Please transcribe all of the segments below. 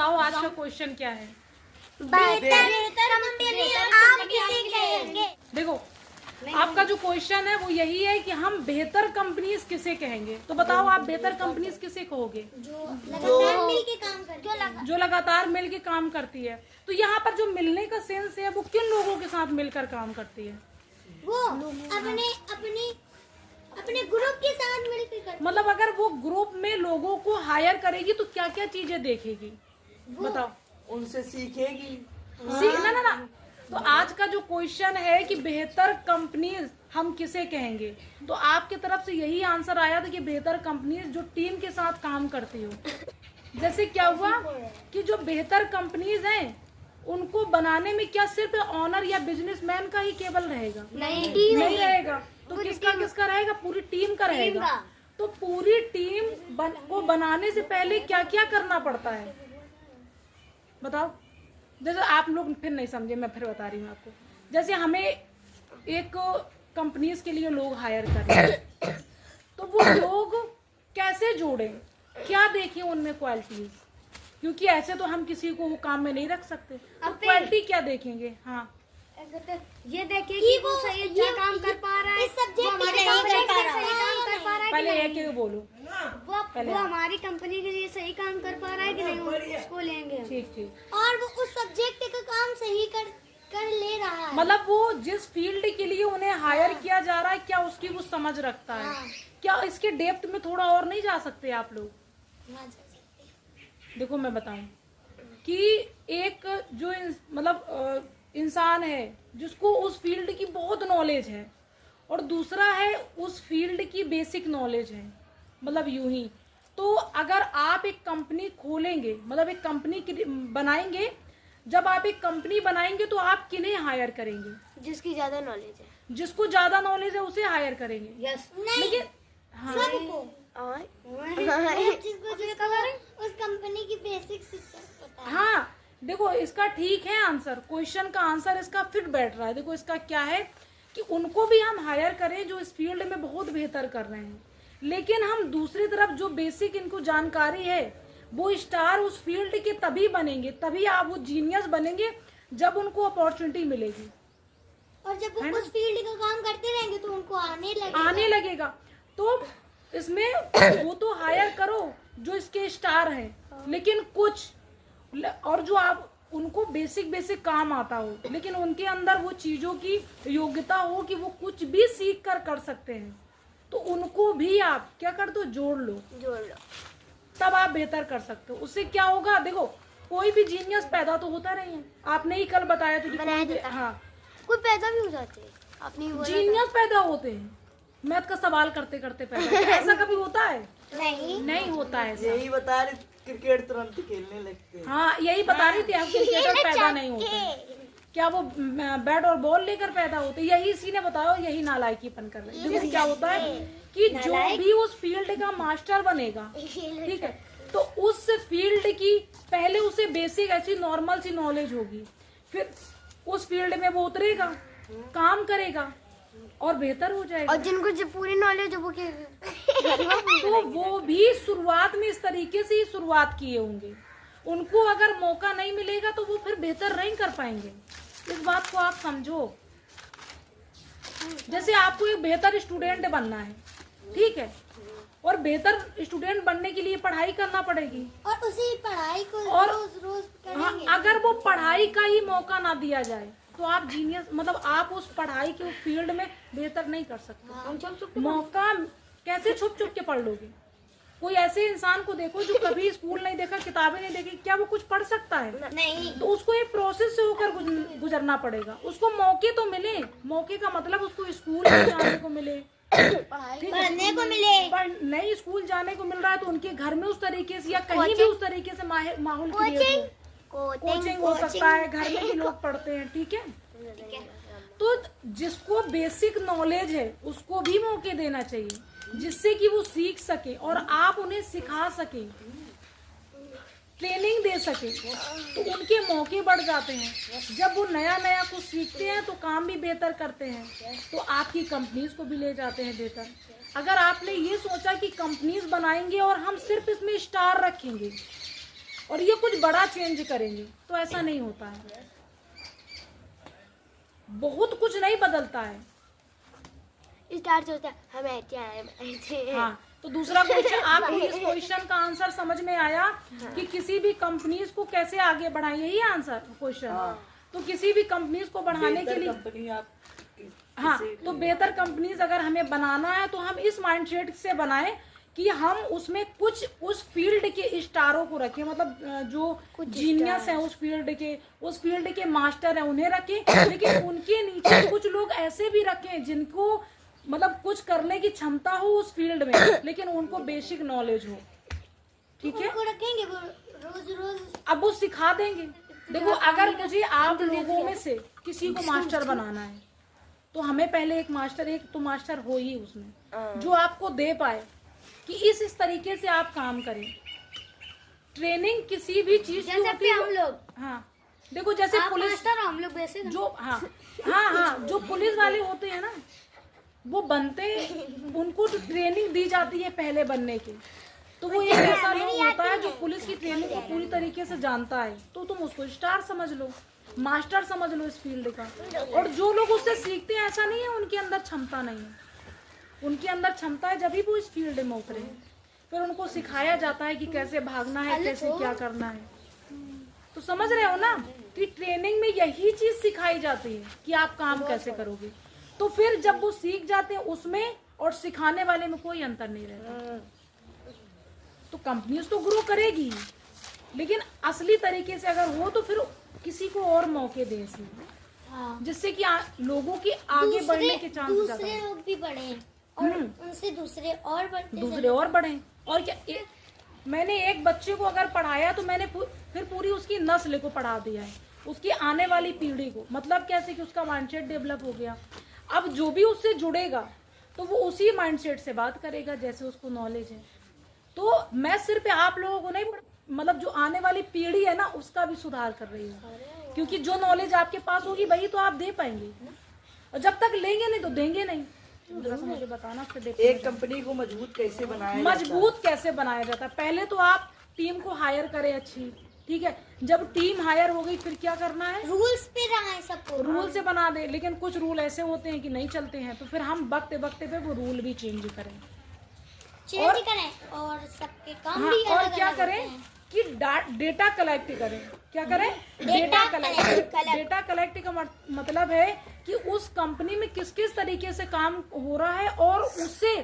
बताओ आज का क्वेश्चन क्या है। देखो आपका जो क्वेश्चन है वो यही है कि हम बेहतर कंपनीज किसे कहेंगे। तो बताओ आप बेहतर कंपनीज किसे कहोगे? जो लगातार मिल के काम करती है। तो यहाँ पर जो मिलने का सेंस है वो किन लोगों के साथ मिलकर काम करती है? वो अपने ग्रुप के साथ मिलकर। मतलब अगर वो ग्रुप में लोगों को हायर करेगी तो क्या क्या चीजें देखेगी बताओ? उनसे सीखेगी। ना। तो आज का जो क्वेश्चन है कि बेहतर कंपनीज हम किसे कहेंगे, तो आपकी तरफ से यही आंसर आया था कि बेहतर कंपनीज जो टीम के साथ काम करती हो। जैसे क्या हुआ कि जो बेहतर कंपनीज हैं उनको बनाने में क्या सिर्फ ऑनर या बिजनेसमैन का ही केवल रहेगा? नहीं रहेगा। तो किसका रहेगा? पूरी टीम का रहेगा। तो पूरी टीम को बनाने से पहले क्या क्या करना पड़ता है बताओ? जैसे आप लोग फिर नहीं समझे, मैं फिर बता रही हूँ आपको। जैसे हमें एक कंपनीज के लिए लोग हायर कर रहे हैं, तो वो लोग कैसे जोड़ें, क्या देखें उनमें क्वालिटीज, क्योंकि ऐसे तो हम किसी को वो काम में नहीं रख सकते। तो क्वालिटी क्या देखेंगे? हाँ, ये देखिए कि वो सही अच्छा काम कर पा रहा है, वो हमारे कंपनी के लिए सही काम कर पा रहा है। पहले एक बोलो, वो हमारी कंपनी के लिए सही काम कर पा रहा है कि नहीं, उसको लेंगे। ठीक। और वो उस सब्जेक्ट का काम सही कर ले रहा है। मतलब वो जिस फील्ड के लिए उन्हें हायर किया जा रहा है क्या उसकी वो समझ रखता है? क्या इसके डेप्थ में थोड़ा और नहीं जा सकते आप लोग? देखो मैं बताऊं कि एक जो मतलब इंसान है जिसको उस फील्ड की बहुत नॉलेज है और दूसरा है उस फील्ड की बेसिक नॉलेज है, मतलब यूं ही। तो अगर आप एक कंपनी खोलेंगे, मतलब एक कंपनी बनाएंगे, जब आप एक कंपनी बनाएंगे तो आप किन्हें हायर करेंगे? जिसकी ज्यादा नॉलेज है। जिसको ज्यादा नॉलेज है उसे हायर करेंगे। यस। लेकिन हाँ, सबको उस कंपनी की बेसिक्स पता है। हाँ देखो इसका ठीक है आंसर, क्वेश्चन का आंसर इसका फिट बैठ रहा है। देखो इसका क्या है कि उनको भी हम हायर करें जो इस फील्ड में बहुत बेहतर कर रहे हैं, लेकिन हम दूसरी तरफ जो बेसिक इनको जानकारी है वो स्टार उस फील्ड के तभी बनेंगे, तभी आप वो जीनियस बनेंगे जब उनको अपॉर्चुनिटी मिलेगी। और जब वो उस फील्ड का काम करते रहेंगे तो उनको आने लगेगा। तो इसमें वो तो हायर करो जो इसके स्टार हैं, लेकिन कुछ और जो आप उनको बेसिक काम आता हो, लेकिन उनके अंदर वो चीजों की योग्यता हो कि वो कुछ भी सीख कर सकते हैं, तो उनको भी आप क्या कर दो, जोड़ लो, तब आप बेहतर कर सकते हो। उससे क्या होगा? देखो कोई भी जीनियस पैदा तो होता नहीं है। आपने ही कल बताया था। हाँ, कोई पैदा भी हो जाते हैं, आपने जीनियस पैदा होते हैं। मैथ का सवाल करते करते पैदा ऐसा कभी होता है? नहीं होता है। यही बता रहे, क्रिकेट तुरंत खेलने लगते हैं। हाँ यही बता रही थी, आप क्रिकेटर पैदा नहीं होते, क्या वो बैट और बॉल लेकर पैदा होते? यही इसी ने बताया, यही नालायकीपन कर रहे हैं। देखो क्या होता है कि जो भी उस फील्ड का मास्टर बनेगा, ठीक है, तो उस फील्ड की पहले उसे बेसिक ऐसी नॉर्मल सी नॉलेज होगी, फिर उस फील्ड में वो उतरेगा, काम करेगा और बेहतर हो जाएगा। और जिनको जो पूरी नॉलेज है वो तो वो भी शुरुआत में इस तरीके से ही शुरुआत किए होंगे। उनको अगर मौका नहीं मिलेगा तो वो फिर बेहतर नहीं कर पाएंगे। इस बात को आप समझो। जैसे आपको एक बेहतर स्टूडेंट बनना है, ठीक है, और बेहतर स्टूडेंट बनने के लिए पढ़ाई करना पड़ेगी, और उसी पढ़ाई को रोज करेंगे। अगर वो पढ़ाई का ही मौका ना दिया जाए तो आप जीनियस, मतलब आप उस पढ़ाई के उस फील्ड में बेहतर नहीं कर सकते। मौका कैसे छुप के पढ़ लोगे? कोई ऐसे इंसान को देखो जो कभी स्कूल नहीं देखा, किताबें नहीं देखी, क्या वो कुछ पढ़ सकता है? नहीं। तो उसको एक प्रोसेस से होकर गुजरना पड़ेगा। उसको मौके तो मिले, मौके का मतलब उसको स्कूल जाने को मिले, पढ़ने को मिले, पर नहीं स्कूल जाने को मिल रहा है तो उनके घर में उस तरीके से या कहीं भी उस तरीके से माहौल क्रिएट हो, कोचिंग हो सकता है, घर में भी लोग पढ़ते हैं, ठीक है। तो जिसको बेसिक नॉलेज है उसको भी मौके देना चाहिए, जिससे कि वो सीख सके और आप उन्हें सिखा सके, ट्रेनिंग दे सके, तो उनके मौके बढ़ जाते हैं। जब वो नया कुछ सीखते हैं तो काम भी बेहतर करते हैं, तो आपकी कंपनीज को भी ले जाते हैं बेहतर। अगर आपने ये सोचा कि कंपनीज बनाएंगे और हम सिर्फ इसमें स्टार रखेंगे और ये कुछ बड़ा चेंज करेंगे, तो ऐसा नहीं होता है। बहुत कुछ नहीं बदलता है। स्टार्ट होता है हम ऐसे हैं। हाँ, तो दूसरा क्वेश्चन, आपको इस क्वेश्चन का आंसर समझ में आया कि किसी भी कंपनीज को कैसे आगे बढ़ाएं, यही आंसर क्वेश्चन। तो किसी भी कंपनीज को बढ़ाने के लिए, कंपनी आप हाँ, तो बेहतर कंपनीज अगर हमें बनाना है तो हम इस माइंडसेट से बनाएं कि हम उसमें कुछ उस फील्ड के स्टारों को रखें, मतलब जो जीनियस है उस फील्ड के मास्टर है उन्हें रखें, लेकिन उनके नीचे कुछ लोग ऐसे भी रखें जिनको मतलब कुछ करने की क्षमता हो उस फील्ड में, लेकिन उनको बेसिक नॉलेज हो। ठीक है, उनको रखेंगे वो रोज अब वो सिखा देंगे। देखो, अगर मुझे आप लोगों में से किसी को मास्टर बनाना है तो हमें पहले एक तो मास्टर हो ही उसमें, जो आपको दे पाए कि इस तरीके से आप काम करें। ट्रेनिंग किसी भी चीज की होती है। हम लोग, हाँ, देखो जैसे पुलिस, हम लोग वैसे जो हाँ जो पुलिस वाले होते हैं ना, वो बनते, उनको तो ट्रेनिंग दी जाती है पहले बनने की, तो वो एक ऐसा लोग होता है जो पुलिस की ट्रेनिंग को पूरी तरीके से जानता है, तो तुम उसको स्टार समझ लो, मास्टर समझ लो इस फील्ड का। और जो लोग उससे सीखते हैं, ऐसा नहीं है उनके अंदर क्षमता नहीं है, उनके अंदर क्षमता है, जब भी वो इस फील्ड में उतरे। फिर उनको सिखाया जाता है कि कैसे भागना है, कैसे क्या करना है। तो समझ रहे हो ना कि ट्रेनिंग में यही चीज सिखाई जाती है कि आप काम कैसे करोगे। तो फिर जब वो सीख जाते हैं उसमें और सिखाने वाले में कोई अंतर नहीं रहता। तो कंपनीज तो ग्रो करेगी, लेकिन असली तरीके से अगर हो तो फिर किसी को और मौके दें इसमें, जिससे कि लोगों के आगे बढ़ने के चांस ज्यादा दूसरे लोग भी बढ़े और उनसे दूसरे और बढ़े। और क्या, मैंने एक बच्चे को अगर पढ़ाया तो मैंने फिर पूरी उसकी नस्ल को पढ़ा दिया है, उसकी आने वाली पीढ़ी को। मतलब कैसे कि उसका माइंडसेट डेवलप हो गया। अब जो भी उससे जुड़ेगा तो वो उसी माइंडसेट से बात करेगा जैसे उसको नॉलेज है। तो मैं सिर्फ आप लोगों को नहीं, मतलब जो आने वाली पीढ़ी है ना, उसका भी सुधार कर रही हूँ, क्योंकि जो नॉलेज आपके पास होगी वही तो आप दे पाएंगे, और जब तक लेंगे नहीं तो देंगे नहीं। मुझे बताना, एक कंपनी को मजबूत कैसे बनाया जाता है। पहले तो आप टीम को हायर करें अच्छी, ठीक है। जब टीम हायर हो गई फिर क्या करना है, रूल्स पे रहा है सबको, रूल से बना दे। लेकिन कुछ रूल ऐसे होते हैं कि नहीं चलते हैं, तो फिर हम वक्त पे वो रूल भी चेंज करें और सबके काम भी और क्या करें कि डेटा कलेक्ट करें। क्या करें, डेटा कलेक्ट का मतलब है कि उस कंपनी में किस किस तरीके से काम हो रहा है और उससे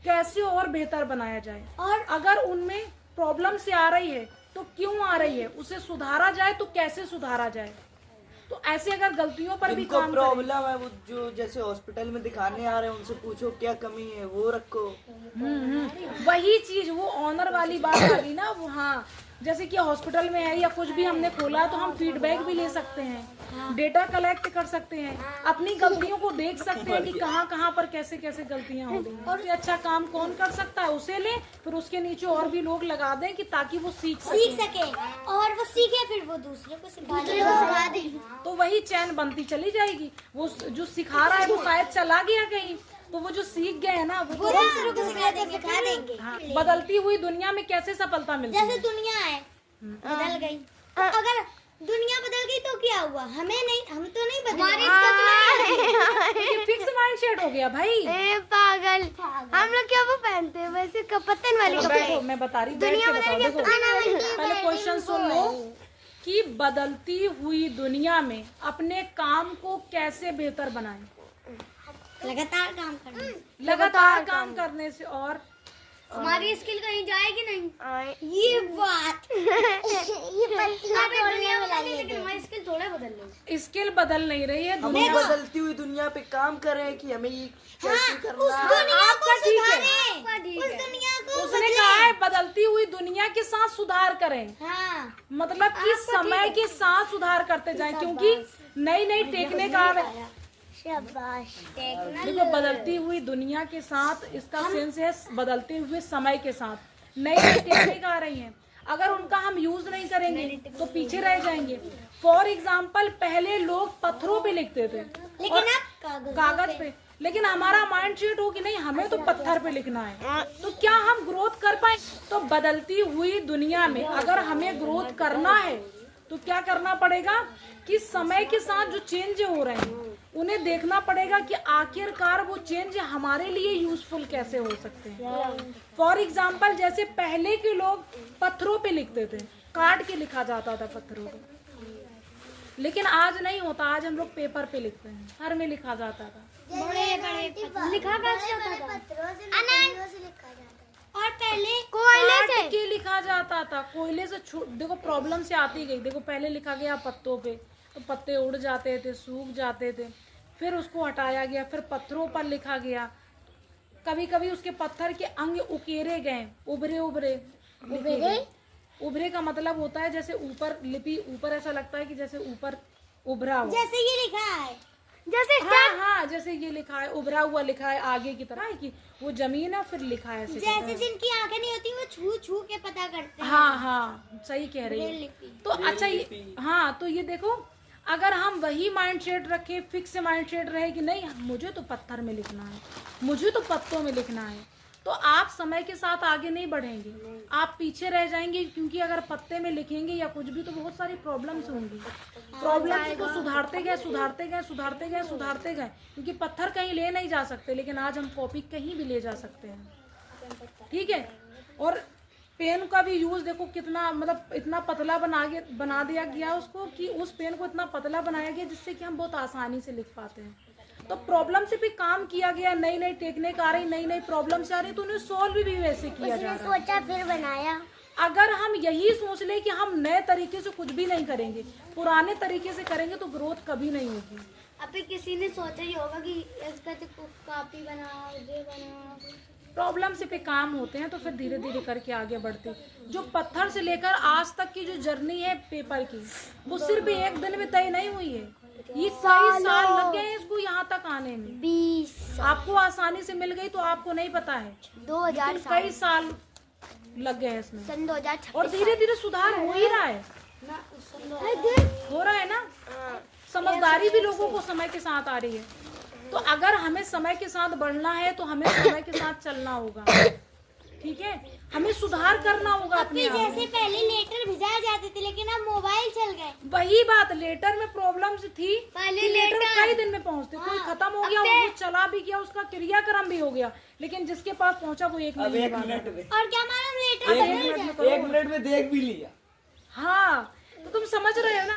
कैसे और बेहतर बनाया जाए, और अगर उनमें प्रॉब्लम से आ रही है तो क्यों आ रही है, उसे सुधारा जाए तो कैसे सुधारा जाए। तो ऐसे अगर गलतियों पर भी काम प्रॉब्लम है, वो जो जैसे हॉस्पिटल में दिखाने आ रहे हैं उनसे पूछो क्या कमी है, वो रखो। वही चीज, वो ऑनर वाली बात आ गई ना। वो हाँ, जैसे कि हॉस्पिटल में है या कुछ भी हमने खोला तो हम फीडबैक भी ले सकते हैं, डेटा कलेक्ट कर सकते हैं, अपनी गलतियों को देख सकते हैं कि कहाँ पर कैसे कैसे गलतियां हो रही हैं, और अच्छा काम कौन कर सकता है उसे लें, फिर उसके नीचे और भी लोग लगा दें कि ताकि वो सीख सके और वो सीखे फिर वो दूसरे को सिखा दे। तो वही चैन बनती चली जाएगी। वो जो सिखा रहा है वो शायद चला गया कहीं, तो वो जो सीख गए हैं ना वो दूसरों को सिखा देंगे। हाँ, बदलती हुई दुनिया में कैसे सफलता मिलती है। जैसे दुनिया है बदल गई, तो अगर दुनिया बदल गई तो क्या हुआ, हमें नहीं, हम तो नहीं बदले, ये फिक्स माइंडसेट हो गया भाई। पागल, हम लोग क्या वो पहनते हैं वैसे पतन वाले कपड़े। मैं बता रही, पहले क्वेश्चन सुन लो कि बदलती हुई दुनिया में अपने काम को कैसे बेहतर बनाएं। लगातार काम करने से। और हमारी स्किल कहीं जाएगी नहीं, ये बात हमारी स्किल थोड़ा बदल रही, स्किल बदल नहीं रही है। हमें बदलती हुई दुनिया पे काम करें कि हमें ये कैसे करना है। उसने कहा है बदलती हुई दुनिया के साथ सुधार करें। मतलब कि समय के साथ सुधार करते जाएं, क्योंकि नई टेक्निक आ रही। देखो, बदलती हुई दुनिया के साथ, इसका सेंस है बदलते हुए समय के साथ नई टेक्निक आ रही हैं। अगर उनका हम यूज नहीं करेंगे तो पीछे रह जाएंगे। फॉर एग्जाम्पल, पहले लोग पत्थरों पे लिखते थे, लेकिन कागज पे, लेकिन हमारा माइंडसेट हो कि नहीं, हमें तो पत्थर पे लिखना है। तो क्या हम ग्रोथ कर पाए? तो बदलती हुई दुनिया में अगर हमें ग्रोथ करना है तो क्या करना पड़ेगा कि समय के साथ जो चेंज हो रहे हैं उन्हें देखना पड़ेगा कि आखिरकार वो चेंज हमारे लिए यूजफुल कैसे हो सकते हैं। फॉर एग्जाम्पल, जैसे पहले के लोग पत्थरों पे लिखते थे, काट के लिखा जाता था पत्थरों पे, लेकिन आज नहीं होता। आज हम लोग पेपर पे लिखते हैं, घर में लिखा जाता था। बड़े बड़े लिखा जाता था और पहले कोयले से के लिखा जाता था, कोयले से। देखो प्रॉब्लम से आती गई। देखो पहले लिखा गया पत्तों पे, तो पत्ते उड़ जाते थे, सूख जाते थे, फिर उसको हटाया गया, फिर पत्थरों पर लिखा गया। कभी कभी उसके पत्थर के अंग उकेरे गए, उभरे उभरे उभरे का मतलब होता है जैसे ऊपर लिपि, ऊपर ऐसा लगता है कि जैसे ऊपर उभरा हुआ, जैसे ये लिखा है, जैसे हाँ, जैसे ये लिखा है, उभरा हुआ लिखा है आगे की तरह, कि वो जमीन है फिर लिखा है ऐसे। जैसे जिनकी आंखें नहीं होती वो छू छू के पता करते हैं। हाँ, सही कह रही है। तो अच्छा हाँ, तो ये देखो, अगर हम वही माइंड सेट रखें, फिक्स माइंड सेट रहे कि नहीं मुझे तो पत्थर में लिखना है, मुझे तो पत्तों में लिखना है, तो आप समय के साथ आगे नहीं बढ़ेंगे, आप पीछे रह जाएंगे। क्योंकि अगर पत्ते में लिखेंगे या कुछ भी तो बहुत सारी प्रॉब्लम्स होंगी। प्रॉब्लम्स को सुधारते गए, क्योंकि पत्थर कहीं ले नहीं जा सकते, लेकिन आज हम कॉपी कहीं भी ले जा सकते हैं। ठीक है। और पेन का भी यूज देखो कितना, मतलब इतना पतला बना दिया गया उसको, कि उस पेन को इतना पतला बनाया गया जिससे कि हम बहुत आसानी से लिख पाते हैं। तो प्रॉब्लम से भी काम किया गया, नई नई टेक्निक आ रही, नई नई प्रॉब्लम से आ रही, तो उन्हें सॉल्व भी वैसे किया जा रहा है। सोचा फिर बनाया। अगर हम यही सोच ले कि हम नए तरीके से कुछ भी नहीं करेंगे, पुराने तरीके से करेंगे, तो ग्रोथ कभी नहीं होगी। अभी किसी ने सोचा ही होगा कि इसका कॉपी बनाओ, ये बनाओ। प्रॉब्लम से पे काम होते हैं तो फिर धीरे धीरे करके आगे बढ़ते। जो पत्थर से लेकर आज तक की जो जर्नी है पेपर की, वो सिर्फ एक दिन में तय नहीं हुई है। ये कई साल लग गए हैं इसको यहाँ तक आने में। 20 आपको आसानी से मिल गई तो आपको नहीं पता है, 2000 कई साल लग गए हैं इसमें। सन 2026 और धीरे धीरे सुधार हो ही रहा है, हो रहा है ना। समझदारी भी लोगों को समय के साथ आ रही है। तो अगर हमें समय के साथ बढ़ना है तो हमें समय के साथ चलना होगा। ठीक है, हमें सुधार करना होगा अपने आप में। जैसे पहले लेटर भिजाए जाते थे, लेकिन अब मोबाइल चल गए। वही बात, लेटर में प्रॉब्लम थी, पहले लेटर कई दिन में पहुंचते, कोई खत्म हो गया, वो चला भी गया, उसका क्रियाक्रम भी हो गया, लेकिन जिसके पास पहुंचा वो एक मिनट में। और क्या मालूम लेटर एक मिनट में देख भी लिया। हाँ, तो तुम समझ रहे हो ना।